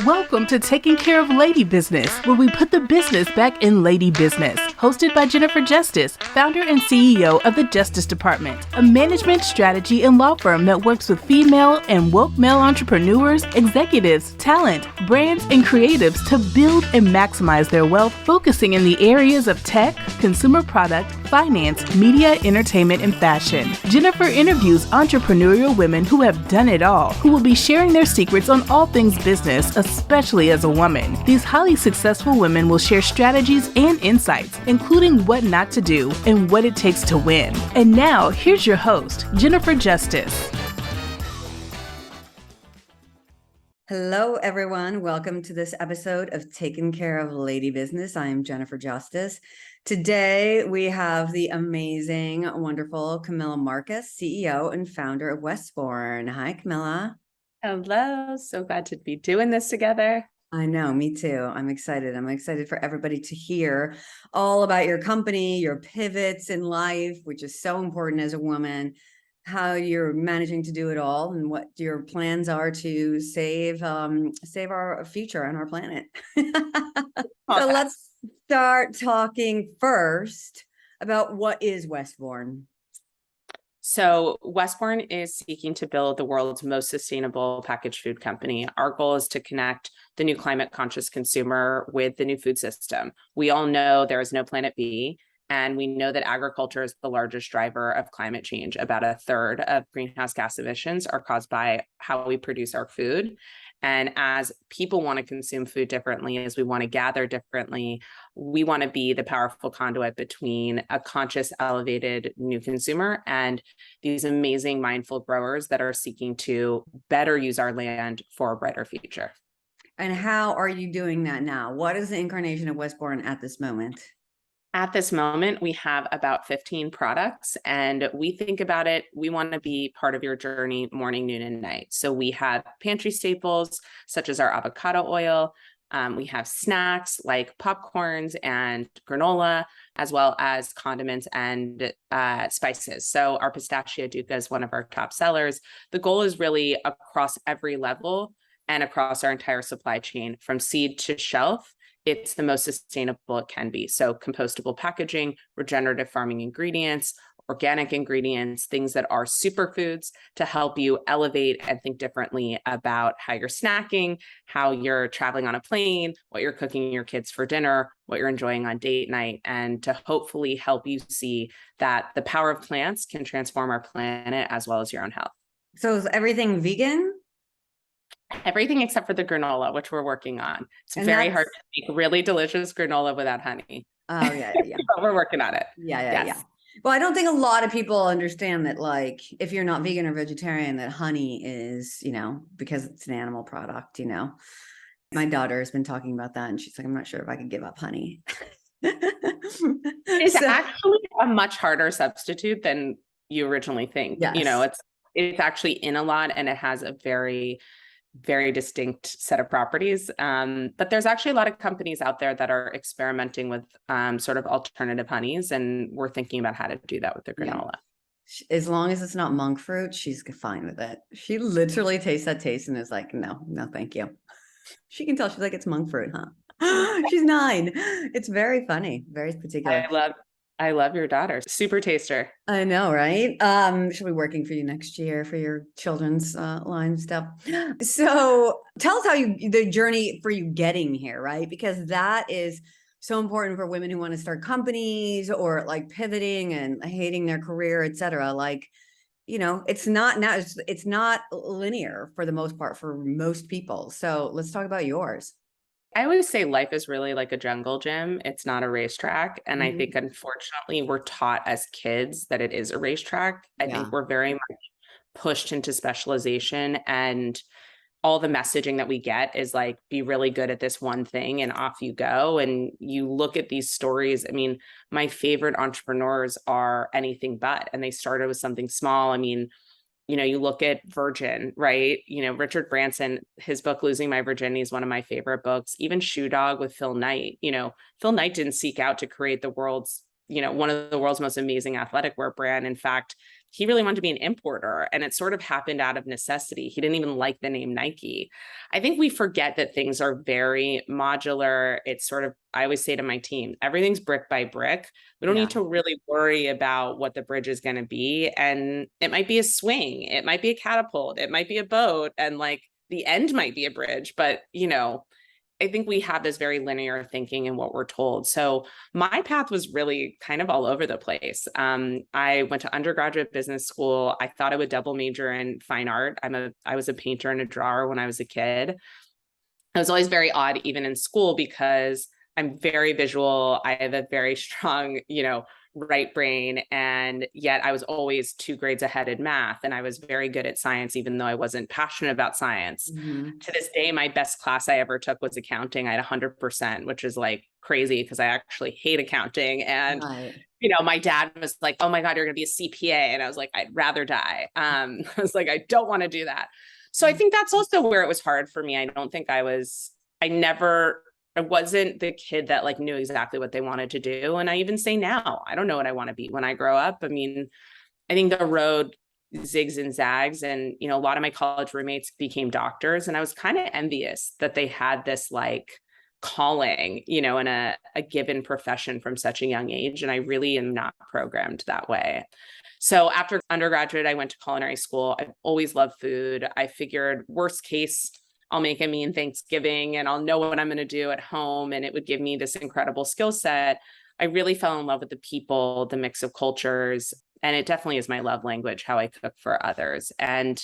Welcome to Taking Care of Lady Business, where we put the business back in lady business. Hosted by Jennifer Justice, founder and CEO of the Justice Department, a management strategy and law firm that works with female and woke male entrepreneurs, executives, talent, brands, and creatives to build and maximize their wealth, focusing in the areas of tech, consumer product, finance, media, entertainment, and fashion. Jennifer interviews entrepreneurial women who have done it all, who will be sharing their secrets on all things business, especially as a woman. These highly successful women will share strategies and insights, including what not to do and what it takes to win. And now, here's your host, Jennifer Justice. Hello, everyone. Welcome to this episode of Taking Care of Lady Business. I am Jennifer Justice. Today, we have the amazing, wonderful Camilla Marcus, CEO and founder of Westbourne. Hi, Camilla. Hello. So glad to be doing this together. I know, me too. I'm excited. I'm excited for everybody to hear all about your company, your pivots in life, which is so important as a woman, how you're managing to do it all, and what your plans are to save our future on our planet. So let's start talking first about what is Westbourne. So Westbourne is seeking to build the world's most sustainable packaged food company. Our goal is to connect the new climate conscious consumer with the new food system. We all know there is no planet B, and we know that agriculture is the largest driver of climate change. About a third of greenhouse gas emissions are caused by how we produce our food. And as people want to consume food differently, as we want to gather differently, we want to be the powerful conduit between a conscious, elevated new consumer and these amazing mindful growers that are seeking to better use our land for a brighter future. And how are you doing that now? What is the incarnation of Westbourne at this moment? At this moment, we have about 15 products, and we think about it, we want to be part of your journey morning, noon, and night. So we have pantry staples, such as our avocado oil. We have snacks like popcorns and granola, as well as condiments and spices. So our pistachio duca is one of our top sellers. The goal is really across every level and across our entire supply chain, from seed to shelf. It's the most sustainable it can be. So compostable packaging, regenerative farming ingredients, organic ingredients, things that are superfoods to help you elevate and think differently about how you're snacking, how you're traveling on a plane, what you're cooking your kids for dinner, what you're enjoying on date night, and to hopefully help you see that the power of plants can transform our planet as well as your own health. So is everything vegan? Everything except for the granola, which we're working on. It's very hard to make really delicious granola without honey. Oh, yeah. But we're working on it. Yeah. Well, I don't think a lot of people understand that, like, if you're not vegan or vegetarian, that honey is, because it's an animal product, My daughter has been talking about that, and she's like, I'm not sure if I could give up honey. It's actually a much harder substitute than you originally think. Yes. It's actually in a lot, and it has a very distinct set of properties. But there's actually a lot of companies out there that are experimenting with sort of alternative honeys, and we're thinking about how to do that with the granola. Yeah. As long as it's not monk fruit, she's fine with it. She literally tastes that taste and is like, no, thank you. She can tell, she's like, it's monk fruit, huh? She's 9. It's very funny, very particular. I love your daughter. Super taster. I know, right? She'll be working for you next year for your children's line stuff. So tell us how the journey for you getting here, right? Because that is so important for women who want to start companies or like pivoting and hating their career, et cetera. Like, it's not linear for the most part for most people. So let's talk about yours. I always say life is really like a jungle gym. It's not a racetrack. And I think, unfortunately, we're taught as kids that it is a racetrack. I think we're very much pushed into specialization, and all the messaging that we get is like, be really good at this one thing and off you go. And you look at these stories. I mean, my favorite entrepreneurs are anything but, and they started with something small. I mean, you look at Virgin, right? Richard Branson, his book, Losing My Virginity, is one of my favorite books. Even Shoe Dog with Phil Knight, Phil Knight didn't seek out to create the world's, one of the world's most amazing athletic wear brand. In fact, he really wanted to be an importer, and it sort of happened out of necessity. He didn't even like the name Nike. I think we forget that things are very modular. It's sort of, I always say to my team, everything's brick by brick. We don't need to really worry about what the bridge is going to be. And it might be a swing, it might be a catapult, it might be a boat, and like the end might be a bridge. But, I think we have this very linear thinking in what we're told. So my path was really kind of all over the place. I went to undergraduate business school. I thought I would double major in fine art. I was a painter and a drawer when I was a kid. I was always very odd, even in school, because I'm very visual. I have a very strong, right brain. And yet I was always 2 grades ahead in math. And I was very good at science, even though I wasn't passionate about science. To this day, my best class I ever took was accounting. I had 100%, which is like crazy because I actually hate accounting. And, my dad was like, oh my God, you're going to be a CPA. And I was like, I'd rather die. I was like, I don't want to do that. So I think that's also where it was hard for me. I don't think I wasn't the kid that like knew exactly what they wanted to do. And I even say now, I don't know what I want to be when I grow up. I mean, I think the road zigs and zags, and, a lot of my college roommates became doctors, and I was kind of envious that they had this like calling, in a given profession from such a young age. And I really am not programmed that way. So after undergraduate, I went to culinary school. I've always loved food. I figured worst case, I'll make a mean Thanksgiving and I'll know what I'm going to do at home. And it would give me this incredible skill set. I really fell in love with the people, the mix of cultures. And it definitely is my love language, how I cook for others. And,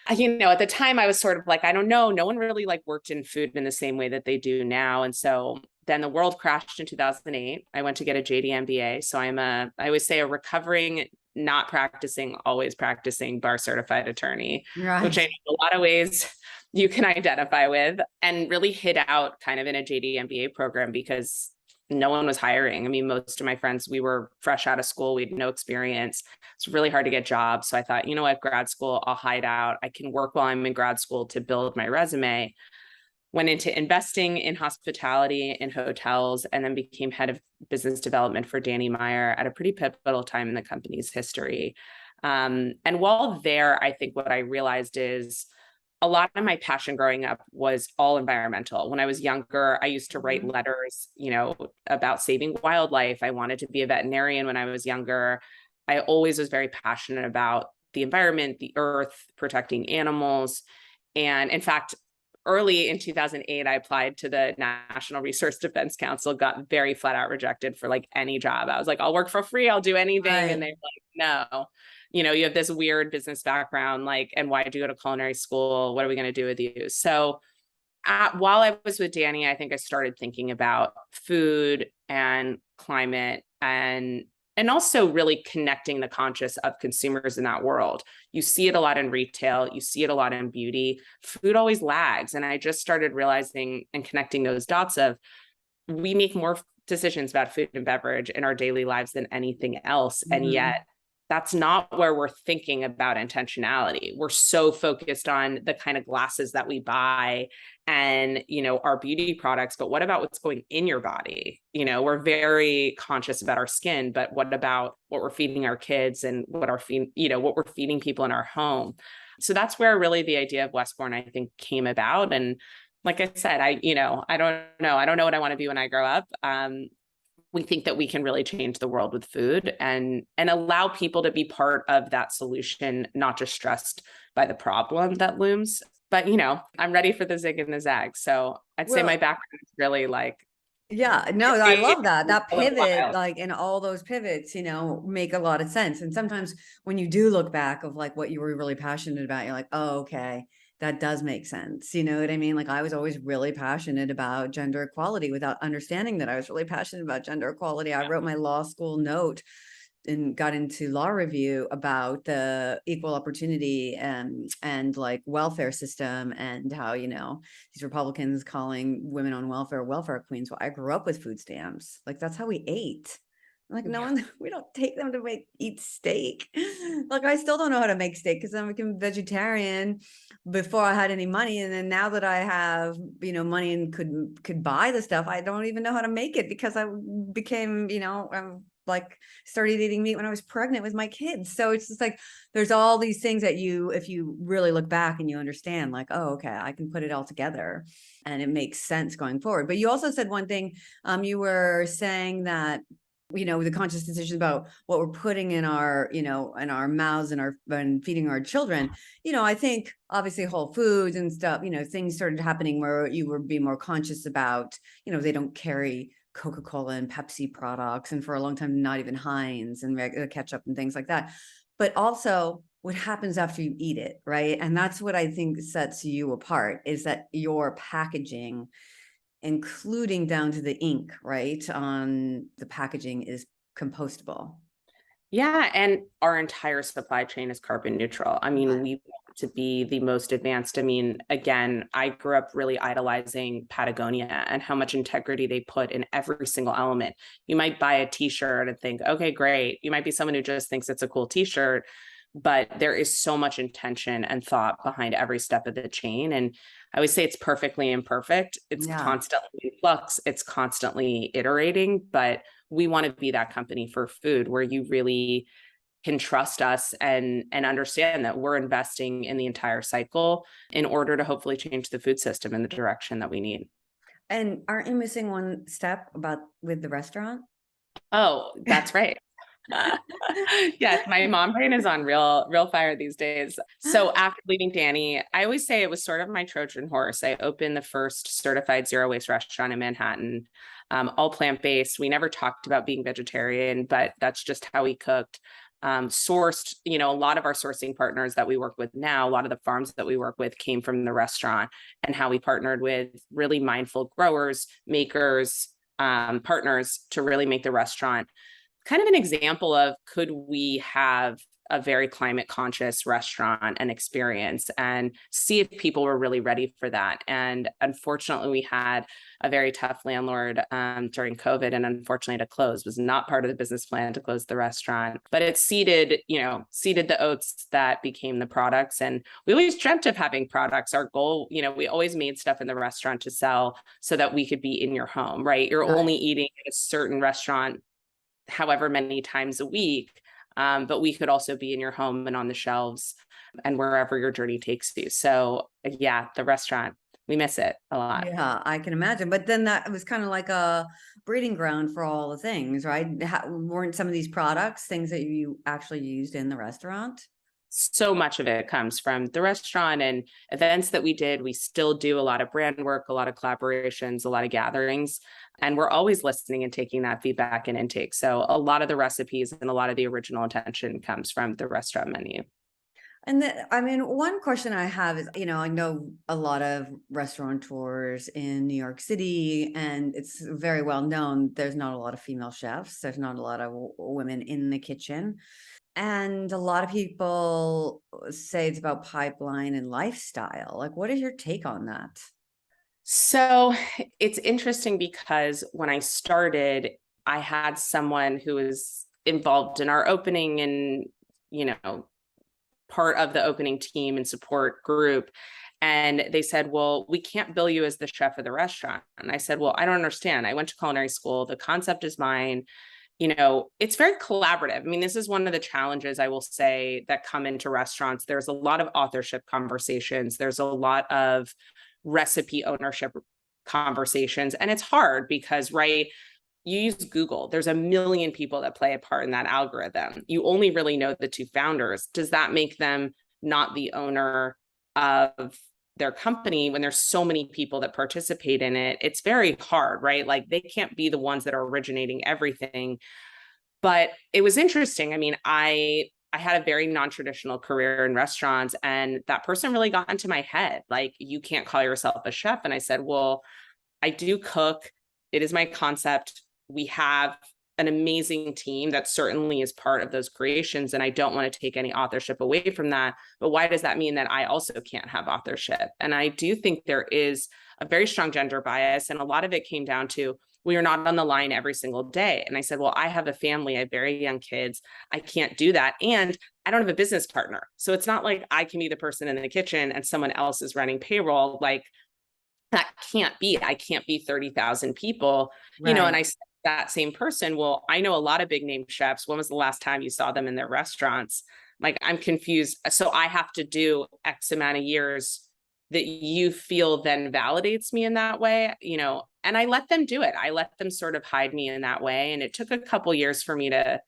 at the time I was sort of like, I don't know, no one really like worked in food in the same way that they do now. And so then the world crashed in 2008. I went to get a JD MBA. So I always say a recovering, not practicing, always practicing bar certified attorney, which I know in a lot of ways you can identify with, and really hid out kind of in a JD MBA program because no one was hiring. I mean, most of my friends, we were fresh out of school. We had no experience. It's really hard to get jobs. So I thought, grad school, I'll hide out. I can work while I'm in grad school to build my resume. Went into investing in hospitality in hotels, and then became head of business development for Danny Meyer at a pretty pivotal time in the company's history. And while there, I think what I realized is a lot of my passion growing up was all environmental. When I was younger, I used to write letters, about saving wildlife. I wanted to be a veterinarian when I was younger. I always was very passionate about the environment, the earth, protecting animals. And in fact, early in 2008, I applied to the National Resource Defense Council, got very flat out rejected for like any job. I was like, I'll work for free. I'll do anything. And they were like, no, you have this weird business background, like, and why did you go to culinary school? What are we going to do with you? So while I was with Danny, I think I started thinking about food and climate and also really connecting the conscious of consumers in that world. You see it a lot in retail. You see it a lot in beauty. Food always lags. And I just started realizing and connecting those dots of we make more decisions about food and beverage in our daily lives than anything else. And yet that's not where we're thinking about intentionality. We're so focused on the kind of glasses that we buy and, our beauty products, but what about what's going in your body? We're very conscious about our skin, but what about what we're feeding our kids and what we're feeding people in our home? So that's where really the idea of Westbourne, I think, came about. And like I said, I don't know. I don't know what I want to be when I grow up. We think that we can really change the world with food and allow people to be part of that solution, not just stressed by the problem that looms. But, I'm ready for the zig and the zag. So I'd say my background is really like. Yeah, no, I love that. That pivot, like, and all those pivots, make a lot of sense. And sometimes when you do look back of like what you were really passionate about, you're like, oh, okay, that does make sense. You know what I mean? Like I was always really passionate about gender equality without understanding that I was really passionate about gender equality. I wrote my law school note and got into law review about the equal opportunity and like welfare system and how, these Republicans calling women on welfare queens. Well, I grew up with food stamps. Like that's how we ate. Like we don't take them to eat steak. Like I still don't know how to make steak because I became vegetarian before I had any money. And then now that I have, money and could buy the stuff, I don't even know how to make it because I became, like started eating meat when I was pregnant with my kids. So it's just like, there's all these things that if you really look back and you understand like, oh, okay, I can put it all together and it makes sense going forward. But you also said one thing, you were saying that, the conscious decision about what we're putting in our, in our mouths and feeding our children, I think obviously Whole Foods and stuff, things started happening where you were being more conscious about, they don't carry Coca-Cola and Pepsi products, and for a long time, not even Heinz and ketchup and things like that. But also what happens after you eat it, right? And that's what I think sets you apart, is that your packaging, including down to the ink, right, on the packaging, is compostable. Yeah. And our entire supply chain is carbon neutral. I mean, Right. we want to be the most advanced. I mean, again, I grew up really idolizing Patagonia and how much integrity they put in every single element. You might buy a t-shirt and think, okay, great. You might be someone who just thinks it's a cool t-shirt, but there is so much intention and thought behind every step of the chain. And I always say it's perfectly imperfect. It's constantly in flux. It's constantly iterating, but we want to be that company for food where you really can trust us and understand that we're investing in the entire cycle in order to hopefully change the food system in the direction that we need. And aren't you missing one step with the restaurant? Oh, that's right. Yes, my mom brain is on real fire these days. So after leaving Danny, I always say it was sort of my Trojan horse. I opened the first certified zero waste restaurant in Manhattan, all plant-based. We never talked about being vegetarian, but that's just how we cooked. Sourced, a lot of our sourcing partners that we work with now, a lot of the farms that we work with came from the restaurant, and how we partnered with really mindful growers, makers, partners to really make the restaurant kind of an example of, could we have a very climate conscious restaurant and experience, and see if people were really ready for that. And unfortunately, we had a very tough landlord during COVID, and unfortunately to close. Was not part of the business plan to close the restaurant, but it seeded the oats that became the products. And we always dreamt of having products. Our goal, we always made stuff in the restaurant to sell so that we could be in your home, right? You're only eating at a certain restaurant however many times a week, but we could also be in your home and on the shelves and wherever your journey takes you. So yeah, the restaurant, we miss it a lot. Yeah, I can imagine. But then that was kind of like a breeding ground for all the things, right? Weren't some of these products things that you actually used in the restaurant? So much of it comes from the restaurant and events that we did. We still do a lot of brand work, a lot of collaborations, a lot of gatherings, and we're always listening and taking that feedback and intake. So a lot of the recipes and a lot of the original intention comes from the restaurant menu. And one question I have is, I know a lot of restaurateurs in New York City, and it's very well known. There's not a lot of female chefs. There's not a lot of women in the kitchen. And a lot of people say it's about pipeline and lifestyle. Like, what is your take on that? So it's interesting because when I started, I had someone who was involved in our opening and, part of the opening team and support group. And they said, well, we can't bill you as the chef of the restaurant. And I said, well, I don't understand. I went to culinary school. The concept is mine. It's very collaborative. I mean, this is one of the challenges I will say that come into restaurants. There's a lot of authorship conversations. There's a lot of recipe ownership conversations. And it's hard because, right, you use Google. There's a million people that play a part in that algorithm. You only really know the two founders. Does that make them not the owner of their company when there's so many people that participate in it? It's very hard, right? Like they can't be the ones that are originating everything. But it was interesting. I mean, I had a very non-traditional career in restaurants, and that person really got into my head. Like, you can't call yourself a chef. And I said, well, I do cook. It is my concept. We have an amazing team that certainly is part of those creations, and I don't want to take any authorship away from that. But why does that mean that I also can't have authorship? And I do think there is a very strong gender bias, and a lot of it came down to, we are not on the line every single day. And I said, well, I have a family, I have very young kids. I can't do that. And I don't have a business partner. So it's not like I can be the person in the kitchen and someone else is running payroll. Like, that can't be. I can't be 30,000 people, and I said, that same person, well, I know a lot of big name chefs. When was the last time you saw them in their restaurants? Like, I'm confused. So I have to do X amount of years that you feel then validates me in that way, and I let them do it. I let them sort of hide me in that way. And it took a couple years for me to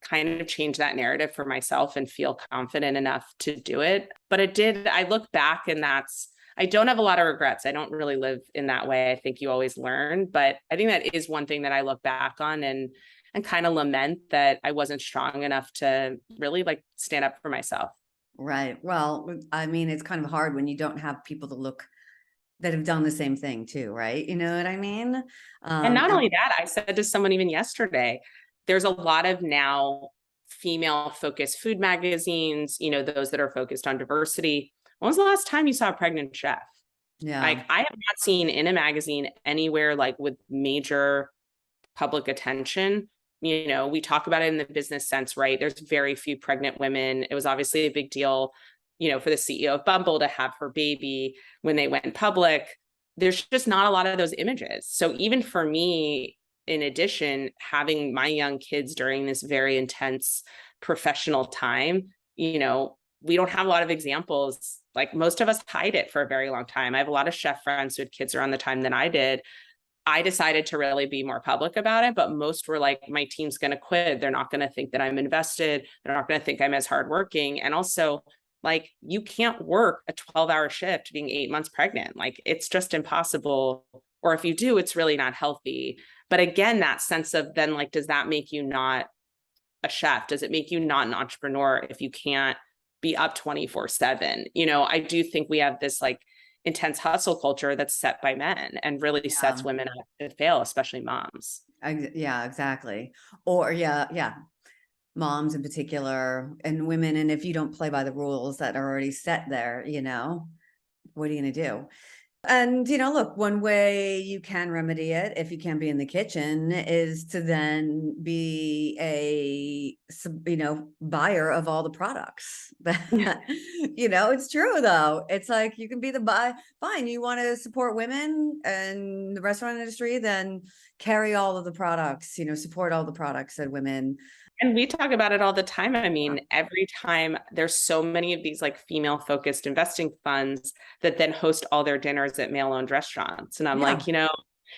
kind of change that narrative for myself and feel confident enough to do it. But it did, I look back and I don't have a lot of regrets. I don't really live in that way. I think you always learn, but I think that is one thing that I look back on and kind of lament that I wasn't strong enough to really like stand up for myself. Right. Well, I mean, it's kind of hard when you don't have people to look that have done the same thing too, right? You know what I mean? And not only that, I said to someone even yesterday, there's a lot of now female focused food magazines, those that are focused on diversity. When was the last time you saw a pregnant chef? Yeah. Like, I have not seen in a magazine anywhere like with major public attention. We talk about it in the business sense, right? There's very few pregnant women. It was obviously a big deal, for the CEO of Bumble to have her baby when they went public. There's just not a lot of those images. So even for me, in addition, having my young kids during this very intense professional time, we don't have a lot of examples. Like, most of us hide it for a very long time. I have a lot of chef friends who had kids around the time that I did. I decided to really be more public about it, but most were like, my team's going to quit. They're not going to think that I'm invested. They're not going to think I'm as hardworking. And also, like, you can't work a 12-hour shift being 8 months pregnant. Like, it's just impossible. Or if you do, it's really not healthy. But again, that sense of then, like, does that make you not a chef? Does it make you not an entrepreneur if you can't be up 24/7? I do think we have this like intense hustle culture that's set by men and really sets women up to fail, especially moms. Yeah, exactly. Or yeah. Moms in particular and women. And if you don't play by the rules that are already set there, what are you going to do? And, look, one way you can remedy it, if you can't be in the kitchen, is to then be a, buyer of all the products. It's true, though. It's like, you can be fine. You want to support women and the restaurant industry, then carry all of the products, support all the products that women. And we talk about it all the time. I mean, every time there's so many of these like female focused investing funds that then host all their dinners at male owned restaurants. And I'm like,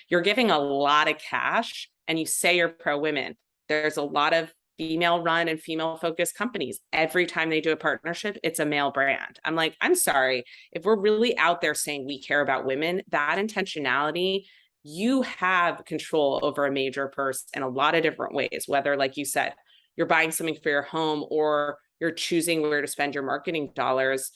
you're giving a lot of cash and you say you're pro women. There's a lot of female run and female focused companies. Every time they do a partnership, it's a male brand. I'm like, I'm sorry. If we're really out there saying we care about women, that intentionality, you have control over a major purse in a lot of different ways, whether, like you said, you're buying something for your home or you're choosing where to spend your marketing dollars.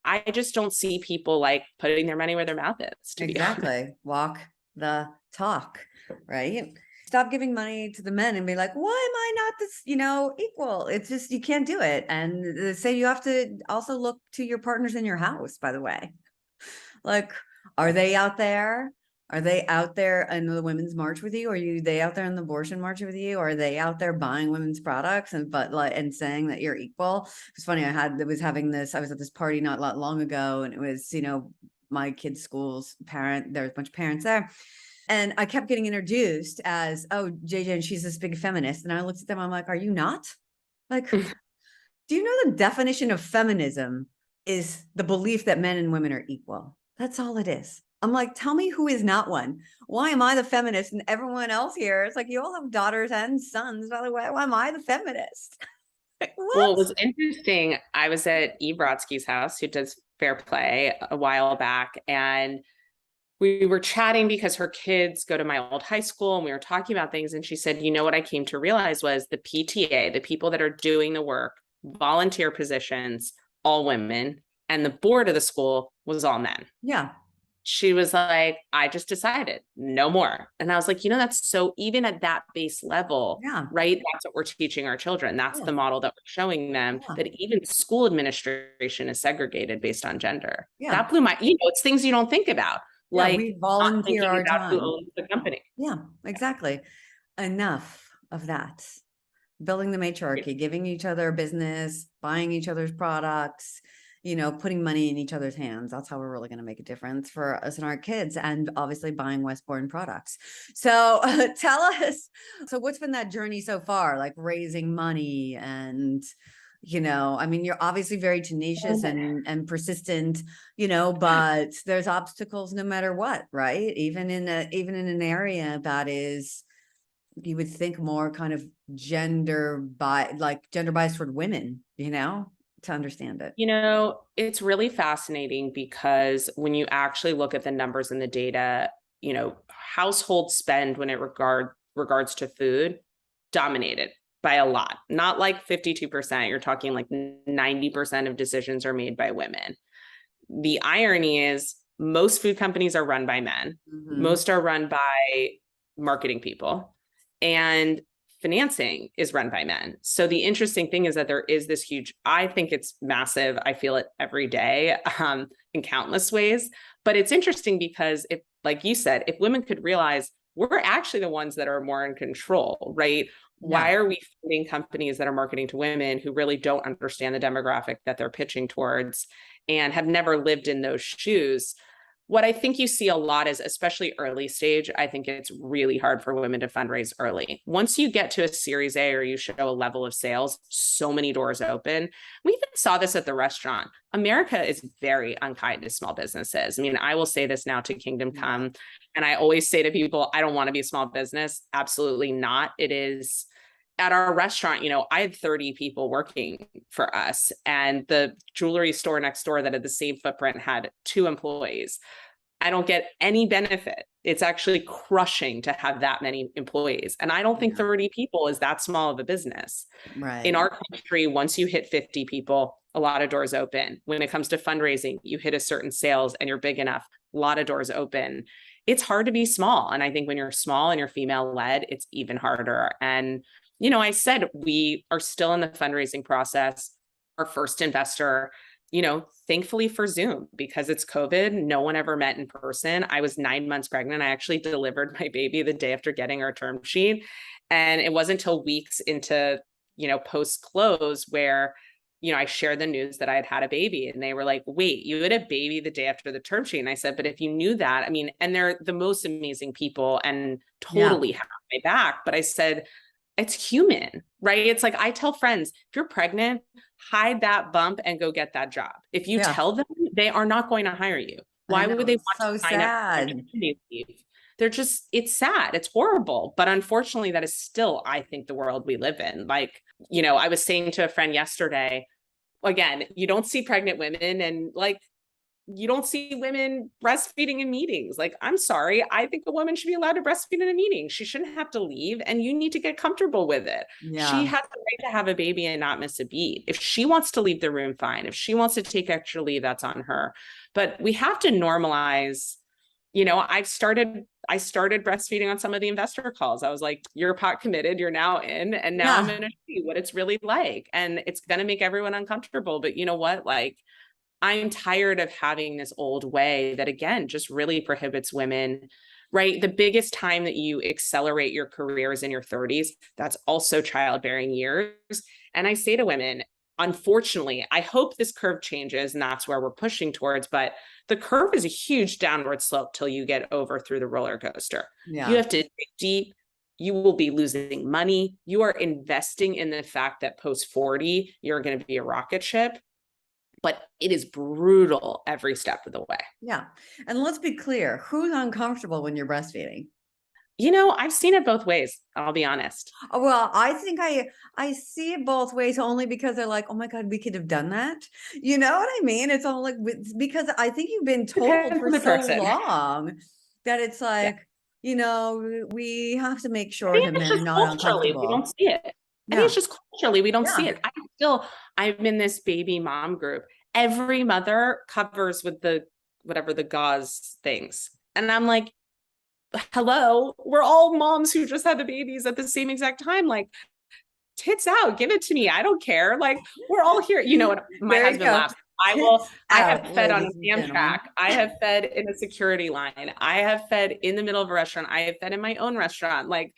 I just don't see people like putting their money where their mouth is. Exactly. Walk the talk, right? Stop giving money to the men and be like, why am I not this, equal? It's just, you can't do it. And say you have to also look to your partners in your house, by the way. Like, are they out there? Are they out there in the women's march with you? Are they out there in the abortion march with you? Or are they out there buying women's products and saying that you're equal? It's funny. I was at this party not long ago, and it was, my kids' school's parent. There was a bunch of parents there. And I kept getting introduced as, oh, JJ, and she's this big feminist. And I looked at them, I'm like, are you not? Like, do you know the definition of feminism is the belief that men and women are equal? That's all it is. I'm like, tell me who is not one. Why am I the feminist and everyone else here? It's like, you all have daughters and sons, by the way. Why am I the feminist? Well, it was interesting. I was at Eve Brodsky's house, who does Fair Play, a while back, and we were chatting because her kids go to my old high school, and we were talking about things. And she said, what I came to realize was the PTA, the people that are doing the work, volunteer positions, all women, and the board of the school was all men. Yeah. She was like, I just decided no more. And I was like, that's so, even at that base level, right? That's what we're teaching our children. That's the model that we're showing them, that even school administration is segregated based on gender. That blew my, it's things you don't think about. Like, we volunteer our time. Who owns the company. Yeah, exactly. Enough of that. Building the matriarchy, giving each other business, buying each other's products, putting money in each other's hands. That's how we're really going to make a difference for us and our kids, and obviously buying Westbourne products. So tell us, so what's been that journey so far, like raising money and, I mean, you're obviously very tenacious and persistent, but there's obstacles no matter what, right? Even in an area that is, you would think more kind of gender biased toward women, to understand it. It's really fascinating because when you actually look at the numbers and the data, household spend when it regards to food dominated by a lot, not like 52%. You're talking like 90% of decisions are made by women. The irony is most food companies are run by men. Mhm. Most are run by marketing people, and financing is run by men. So the interesting thing is that there is this huge, I think it's massive. I feel it every day, in countless ways, but it's interesting because if, like you said, if women could realize we're actually the ones that are more in control, right? Yeah. Why are we funding companies that are marketing to women who really don't understand the demographic that they're pitching towards and have never lived in those shoes? What I think you see a lot is, especially early stage, I think it's really hard for women to fundraise early. Once you get to a Series A or you show a level of sales, so many doors open. We even saw this at the restaurant. America is very unkind to small businesses. I mean, I will say this now to Kingdom Come, and I always say to people, I don't want to be a small business. Absolutely not. It is. At our restaurant, I had 30 people working for us, and the jewelry store next door that had the same footprint had 2 employees. I don't get any benefit. It's actually crushing to have that many employees. And I don't think 30 people is that small of a business. Right. In our country, once you hit 50 people, a lot of doors open. When it comes to fundraising, you hit a certain sales and you're big enough, a lot of doors open. It's hard to be small. And I think when you're small and you're female led, it's even harder. And I said, we are still in the fundraising process. Our first investor, thankfully for Zoom, because it's COVID, no one ever met in person. I was 9 months pregnant. I actually delivered my baby the day after getting our term sheet. And it wasn't until weeks into, post close where, I shared the news that I had had a baby, and they were like, wait, you had a baby the day after the term sheet. And I said, but if you knew that, I mean, and they're the most amazing people and totally have my back. But I said, it's human, right? It's like, I tell friends, if you're pregnant, hide that bump and go get that job. If you tell them, they are not going to hire you. Why would they want to sign up for maternity leave? They're just, it's sad. It's horrible. But unfortunately, that is still, I think, the world we live in. Like, I was saying to a friend yesterday, again, you don't see pregnant women, and like, you don't see women breastfeeding in meetings. Like, I'm sorry. I think a woman should be allowed to breastfeed in a meeting. She shouldn't have to leave, and you need to get comfortable with it. Yeah. She has the right to have a baby and not miss a beat. If she wants to leave the room, fine. If she wants to take extra leave, that's on her. But we have to normalize, I started breastfeeding on some of the investor calls. I was like, you're pot committed, you're now in, and now I'm going to see what it's really like. And it's going to make everyone uncomfortable. But you know what? Like, I'm tired of having this old way that, again, just really prohibits women, right? The biggest time that you accelerate your career is in your 30s. That's also childbearing years. And I say to women, unfortunately, I hope this curve changes, and that's where we're pushing towards. But the curve is a huge downward slope till you get over through the roller coaster. Yeah. You have to dig deep. You will be losing money. You are investing in the fact that post 40, you're going to be a rocket ship. But it is brutal every step of the way. Yeah. And let's be clear, who's uncomfortable when you're breastfeeding? I've seen it both ways. I'll be honest. Well, I think I see it both ways, only because they're like, oh my God, we could have done that. You know what I mean? It's all like, because I think you've been told for so long that it's like, we have to make sure that men are not uncomfortable. We don't see it. I think it's just culturally, we don't see it. I'm in this baby mom group. Every mother covers with the gauze things. And I'm like, hello, we're all moms who just had the babies at the same exact time. Like, tits out, give it to me. I don't care. Like, we're all here. What my husband laughs. I have fed on Amtrak. I have fed in a security line. I have fed in the middle of a restaurant. I have fed in my own restaurant. Like,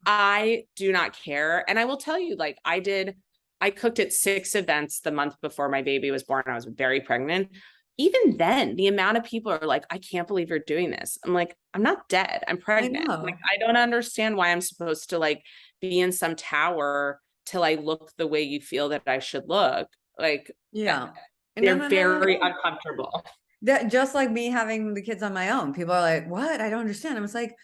I do not care. And I will tell you, like, I did I cooked at 6 events the month before my baby was born. I was very pregnant. Even then, the amount of people are like, I can't believe you're doing this. I'm like, I'm not dead. I'm pregnant. Like, I don't understand why I'm supposed to like be in some tower till I look the way you feel that I should look. Like, Yeah. they're very uncomfortable. That just like me having the kids on my own. People are like, what? I don't understand. I was like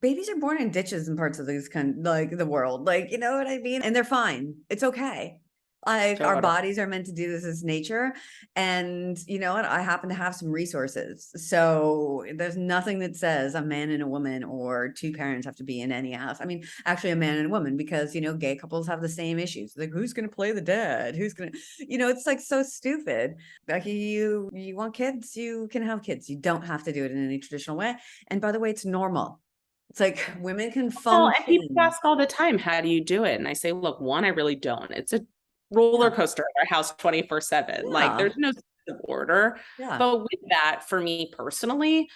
babies are born in ditches in parts of these like the world. Like, you know what I mean? And they're fine. It's okay. Like our bodies are meant to do this as nature. And you know what? I happen to have some resources. So there's nothing that says a man and a woman or two parents have to be in any house. I mean, actually a man and a woman, because, you know, gay couples have the same issues. Like, who's going to play the dad? Who's going to, you know, it's like so stupid. Like you want kids, you can have kids. You don't have to do it in any traditional way. And by the way, it's normal. It's like women can function. And people ask all the time, how do you do it? And I say, look, one, I really don't. It's a roller coaster at our house 24/7. Like there's no order. But with that, for me personally,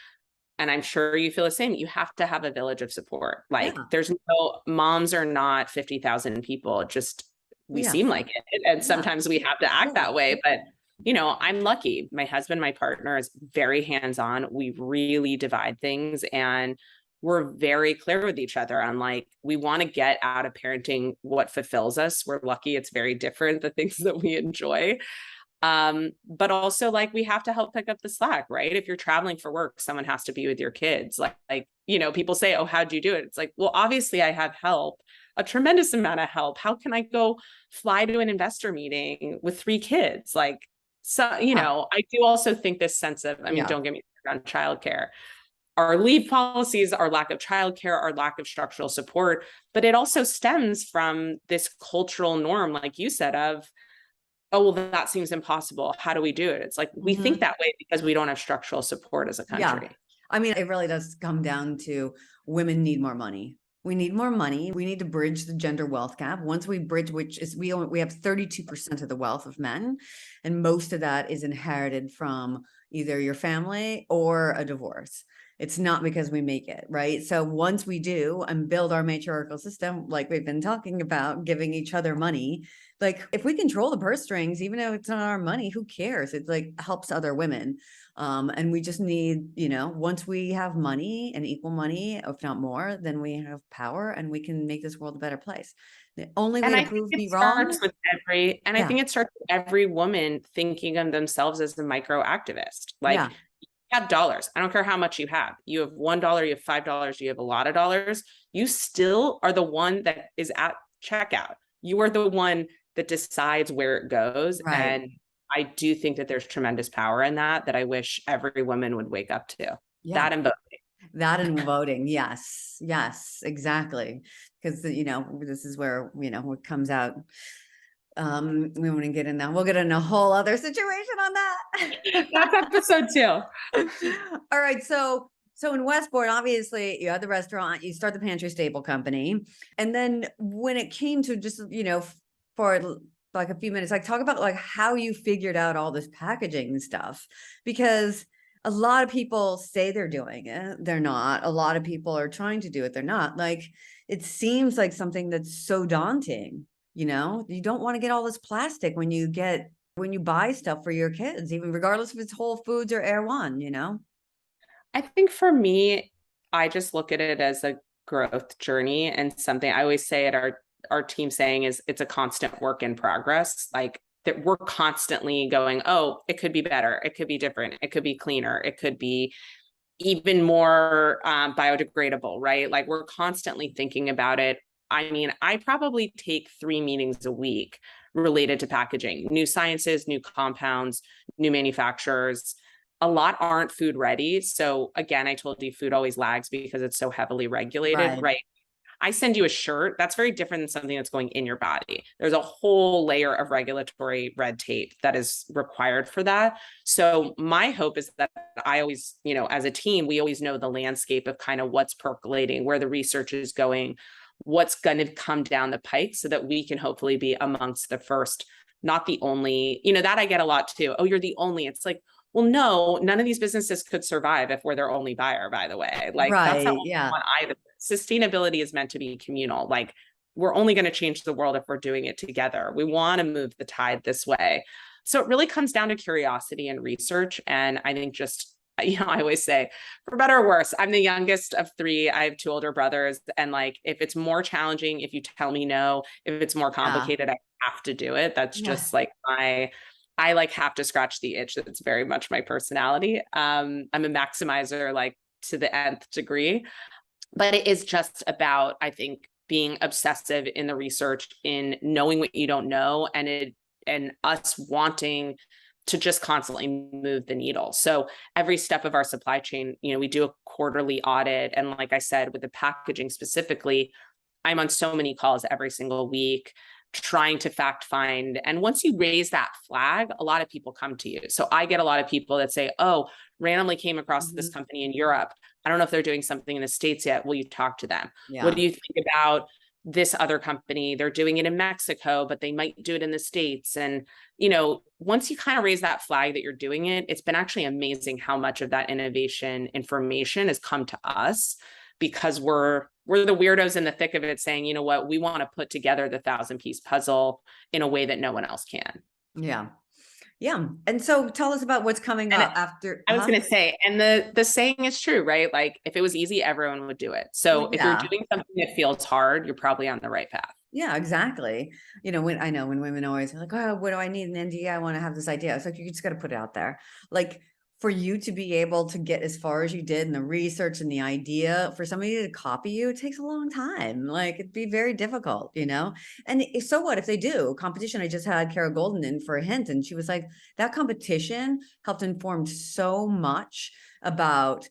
and I'm sure you feel the same, you have to have a village of support. Like there's no, moms are not 50,000 people. Just we seem like it. And sometimes we have to act that way. But you know, I'm lucky. My husband, my partner is very hands-on. We really divide things, and we're very clear with each other on like, we want to get out of parenting what fulfills us. We're lucky it's very different, the things that we enjoy. But also like we have to help pick up the slack, right? If you're traveling for work, someone has to be with your kids. Like, you know, people say, oh, how'd you do it? It's like, well, obviously I have help, a tremendous amount of help. How can I go fly to an investor meeting with 3 kids? Like, so, you know, I do also think this sense of, I mean, don't get me started on childcare. Our leave policies, our lack of childcare, our lack of structural support, but it also stems from this cultural norm, like you said, of, oh, well, that seems impossible. How do we do it? It's like, we think that way because we don't have structural support as a country. Yeah. I mean, it really does come down to women need more money. We need more money. We need to bridge the gender wealth gap. Once we bridge, which is we have 32% of the wealth of men, and most of that is inherited from either your family or a divorce. It's not because we make it, right? So once we do and build our matriarchal system, like we've been talking about, giving each other money, like if we control the purse strings, even though it's not our money, who cares? It like helps other women. And we just need, you know, once we have money and equal money, if not more, then we have power and we can make this world a better place. The only way to prove me wrong. I think it starts with every woman thinking of themselves as a micro activist. Like, you have dollars. I don't care how much you have. You have $1, you have $5, you have a lot of dollars. You still are the one that is at checkout. You are the one that decides where it goes. Right. And I do think that there's tremendous power in that I wish every woman would wake up to. That and voting. That and voting. Yes. Yes, exactly. Because, you know, this is where, you know, what comes out. We want to get in that. We'll get in a whole other situation on that. That's episode 2. All right. So in Westbourne, obviously you had the restaurant, you start the pantry staple company. And then when it came to just, you know, for like a few minutes, like talk about like how you figured out all this packaging and stuff, because a lot of people say they're doing it. They're not. A lot of people are trying to do it. They're not. Like, it seems like something that's so daunting. You know, you don't want to get all this plastic when you buy stuff for your kids, even regardless if it's Whole Foods or Air One, you know? I think for me, I just look at it as a growth journey, and something I always say at our team saying is it's a constant work in progress. Like that we're constantly going, oh, it could be better. It could be different. It could be cleaner. It could be even more biodegradable, right? Like we're constantly thinking about it. I mean, I probably take 3 meetings a week related to packaging, new sciences, new compounds, new manufacturers. A lot aren't food ready. So again, I told you food always lags because it's so heavily regulated, right? I send you a shirt. That's very different than something that's going in your body. There's a whole layer of regulatory red tape that is required for that. So my hope is that I always, you know, as a team, we always know the landscape of kind of what's percolating, where the research is going, what's going to come down the pike, so that we can hopefully be amongst the first, not the only, you know, that I get a lot too. Oh, you're the only. It's like, well, no, none of these businesses could survive if we're their only buyer, by the way. Like that's not what we want either. Sustainability is meant to be communal. Like we're only going to change the world if we're doing it together. We want to move the tide this way. So it really comes down to curiosity and research. And I think just, I always say, for better or worse, I'm the youngest of three. I have two older brothers. And like, if it's more challenging, if you tell me no, if it's more complicated, I have to do it. That's just like I like have to scratch the itch. That's very much my personality. I'm a maximizer, like to the nth degree, but it is just about, I think, being obsessive in the research, in knowing what you don't know, and us wanting to just constantly move the needle. So every step of our supply chain, we do a quarterly audit. And like I said, with the packaging specifically, I'm on so many calls every single week trying to fact find. And once you raise that flag, a lot of people come to you. So I get a lot of people that say, oh, randomly came across this company in Europe. I don't know if they're doing something in the States yet. Will you talk to them? Yeah. What do you think about this other company? They're doing it in Mexico, but they might do it in the States. And, once you kind of raise that flag that you're doing it, it's been actually amazing how much of that innovation information has come to us, because we're the weirdos in the thick of it saying, you know what, we want to put together the 1,000-piece puzzle in a way that no one else can. Yeah. Yeah. And so tell us about what's coming up after. I was going to say, and the saying is true, right? Like if it was easy, everyone would do it. So if you're doing something that feels hard, you're probably on the right path. Yeah, exactly. When women always are like, oh, what do I need an NDA? I want to have this idea. It's like, you just got to put it out there. Like, for you to be able to get as far as you did in the research and the idea, for somebody to copy you, it takes a long time. Like, it'd be very difficult, and so what if they do competition? I just had Kara Golden in for a hint, and she was like, that competition helped inform so much about,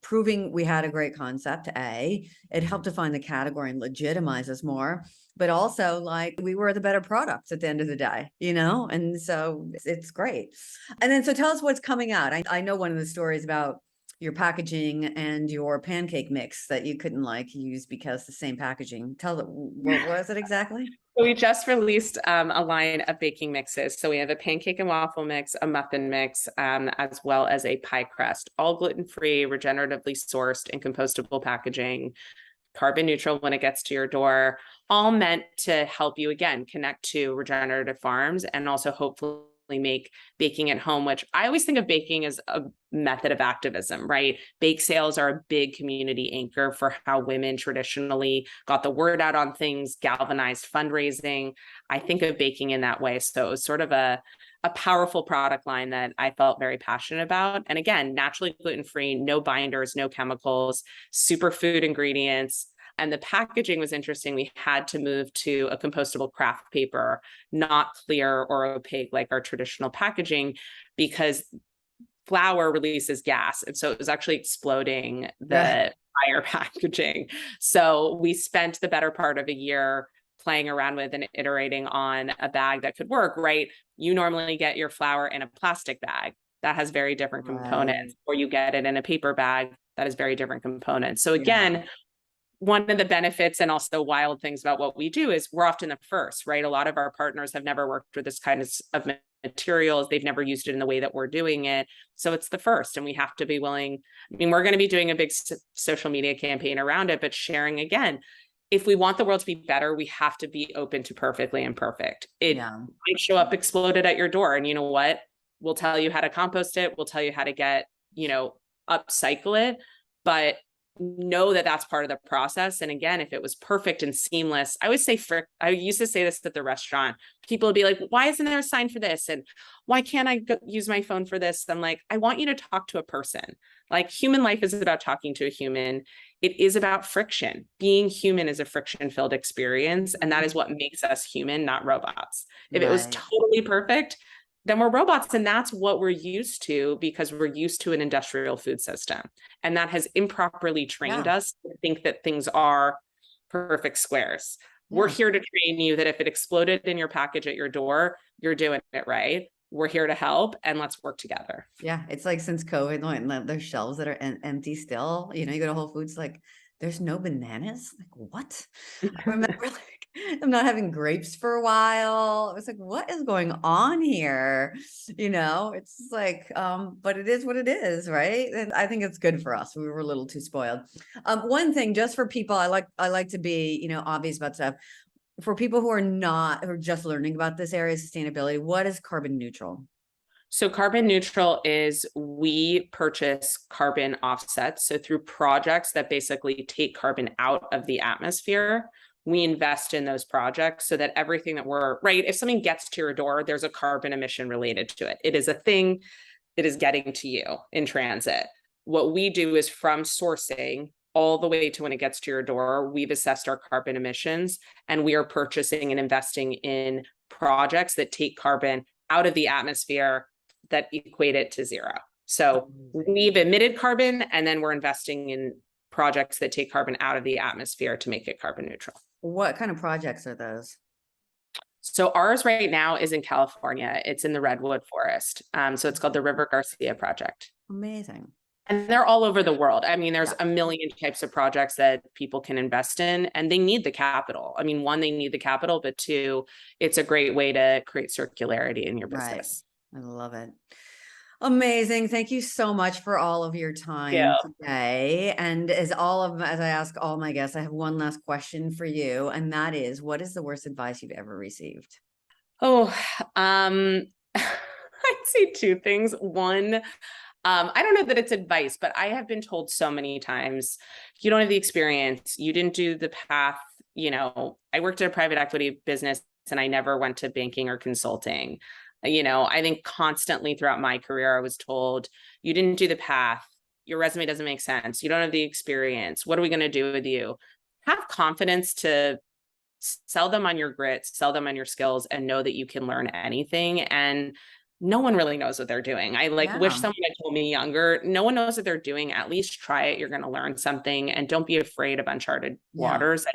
proving we had a great concept. It helped define the category and legitimize us more, but also like we were the better products at the end of the day, and so it's great. And then, so tell us what's coming out. I know one of the stories about your packaging and your pancake mix that you couldn't use because the same packaging. Tell them, what was it exactly? So we just released a line of baking mixes. So we have a pancake and waffle mix, a muffin mix, as well as a pie crust, all gluten-free, regeneratively sourced and compostable packaging, carbon neutral when it gets to your door, all meant to help you, again, connect to regenerative farms and also hopefully make baking at home, which I always think of baking as a method of activism, right? Bake sales are a big community anchor for how women traditionally got the word out on things, galvanized fundraising. I think of baking in that way. So it was sort of a powerful product line that I felt very passionate about. And again, naturally gluten-free, no binders, no chemicals, superfood ingredients. And the packaging was interesting. We had to move to a compostable craft paper, not clear or opaque like our traditional packaging, because flour releases gas. And so it was actually exploding the fire packaging. So we spent the better part of a year playing around with and iterating on a bag that could work, right? You normally get your flour in a plastic bag that has very different components, or you get it in a paper bag that has very different components. So again, one of the benefits and also wild things about what we do is we're often the first, right? A lot of our partners have never worked with this kind of materials. They've never used it in the way that we're doing it. So it's the first, and we have to be willing. We're going to be doing a big social media campaign around it, but sharing again, if we want the world to be better, we have to be open to perfectly imperfect. It might show up exploded at your door, and you know what? We'll tell you how to compost it. We'll tell you how to get, upcycle it, but know that that's part of the process. And again, if it was perfect and seamless, I would say, I used to say this at the restaurant, people would be like, why isn't there a sign for this? And why can't I use my phone for this? I'm like, I want you to talk to a person. Like, human life is about talking to a human. It is about friction. Being human is a friction-filled experience. And that is what makes us human, not robots. If it was totally perfect, then we're robots. And that's what we're used to, because we're used to an industrial food system. And that has improperly trained us to think that things are perfect squares. We're here to train you that if it exploded in your package at your door, you're doing it right. We're here to help, and let's work together. Yeah. It's like, since COVID, there's shelves that are empty still. You go to Whole Foods, like, there's no bananas. Like, what? I remember I'm not having grapes for a while. I was like, what is going on here? It's like, but it is what it is, right? And I think it's good for us. We were a little too spoiled. One thing just for people, I like to be, obvious about stuff. For people who are just learning about this area of sustainability, what is carbon neutral? So carbon neutral is we purchase carbon offsets. So through projects that basically take carbon out of the atmosphere, we invest in those projects so that everything that right, if something gets to your door, there's a carbon emission related to it. It is a thing that is getting to you in transit. What we do is from sourcing all the way to when it gets to your door, we've assessed our carbon emissions and we are purchasing and investing in projects that take carbon out of the atmosphere that equate it to zero. So we've emitted carbon and then we're investing in projects that take carbon out of the atmosphere to make it carbon neutral. What kind of projects are those? So ours right now is in California. It's in the Redwood Forest. So it's called the River Garcia Project. Amazing. And they're all over the world. I mean, there's a million types of projects that people can invest in, and they need the capital. I mean, one, they need the capital, but two, it's a great way to create circularity in your business. Right. I love it. Amazing. Thank you so much for all of your time today. And as I ask all my guests, I have one last question for you. And that is, what is the worst advice you've ever received? Oh, I'd say two things. One, I don't know that it's advice, but I have been told so many times, you don't have the experience, you didn't do the path. I worked at a private equity business and I never went to banking or consulting. I think constantly throughout my career, I was told, you didn't do the path. Your resume doesn't make sense. You don't have the experience. What are we going to do with you? Have confidence to sell them on your grit, sell them on your skills, and know that you can learn anything. And no one really knows what they're doing. I wish someone had told me younger, no one knows what they're doing. At least try it. You're going to learn something, and don't be afraid of uncharted waters. I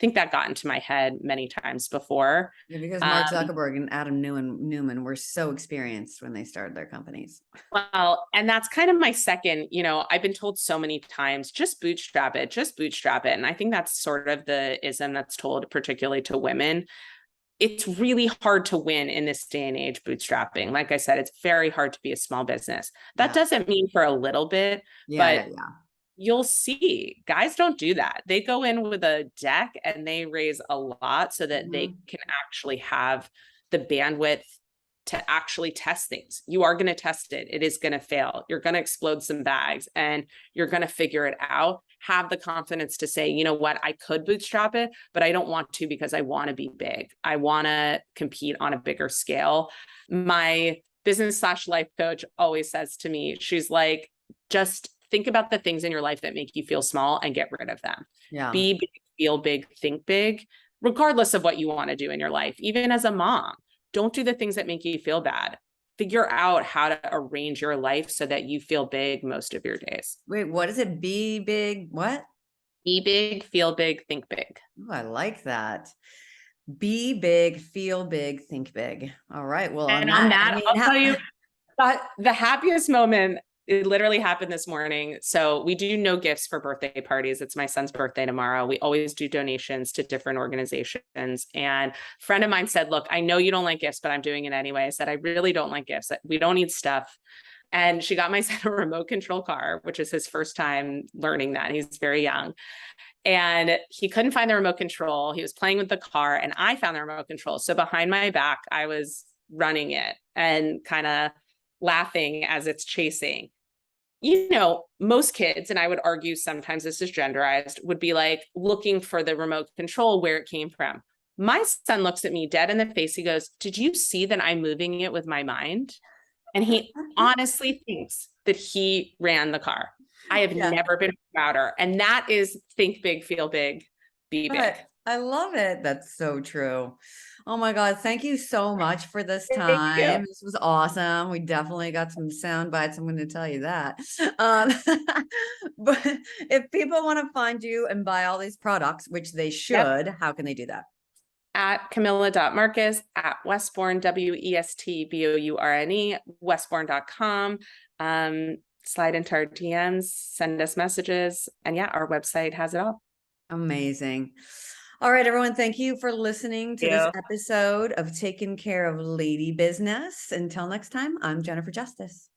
think that got into my head many times before. Yeah, because Mark Zuckerberg and Adam Newman were so experienced when they started their companies. Well, and that's kind of my second, I've been told so many times, just bootstrap it. And I think that's sort of the ism that's told, particularly to women. It's really hard to win in this day and age bootstrapping. Like I said, it's very hard to be a small business. That doesn't mean for a little bit, but you'll see guys don't do that. They go in with a deck and they raise a lot so that they can actually have the bandwidth to actually test things. You are going to test it. It is going to fail. You're going to explode some bags and you're going to figure it out. Have the confidence to say, you know what, I could bootstrap it, but I don't want to because I want to be big. I want to compete on a bigger scale. My business/life coach always says to me, she's like, just think about the things in your life that make you feel small and get rid of them. Be big, feel big, think big, regardless of what you want to do in your life. Even as a mom, don't do the things that make you feel bad. Figure out how to arrange your life so that you feel big most of your days. Wait, what is it? Be big, what? Be big, feel big, think big. Oh, I like that. Be big, feel big, think big. All right. Well, and on that, I'll tell you the happiest moment. It literally happened this morning. So we do no gifts for birthday parties. It's my son's birthday tomorrow. We always do donations to different organizations. And a friend of mine said, look, I know you don't like gifts, but I'm doing it anyway. I said, I really don't like gifts. We don't need stuff. And she got my son a remote control car, which is his first time learning that. He's very young. And he couldn't find the remote control. He was playing with the car and I found the remote control. So behind my back, I was running it and kind of laughing as it's chasing. Most kids, and I would argue sometimes this is genderized, would be like looking for the remote control where it came from. My son looks at me dead in the face. He goes, did you see that I'm moving it with my mind? And he honestly thinks that he ran the car. I have never been prouder. And that is think big, feel big, be big. I love it. That's so true. Oh my God. Thank you so much for this time. This was awesome. We definitely got some sound bites. I'm going to tell you that. But if people want to find you and buy all these products, which they should, how can they do that? At Camilla.Marcus, at Westbourne, WESTBOURNE, Westbourne.com. Slide into our DMs, send us messages. And our website has it all. Amazing. All right, everyone. Thank you for listening to this you. episode of Taking Care of Lady Business. Until next time, I'm Jennifer Justice.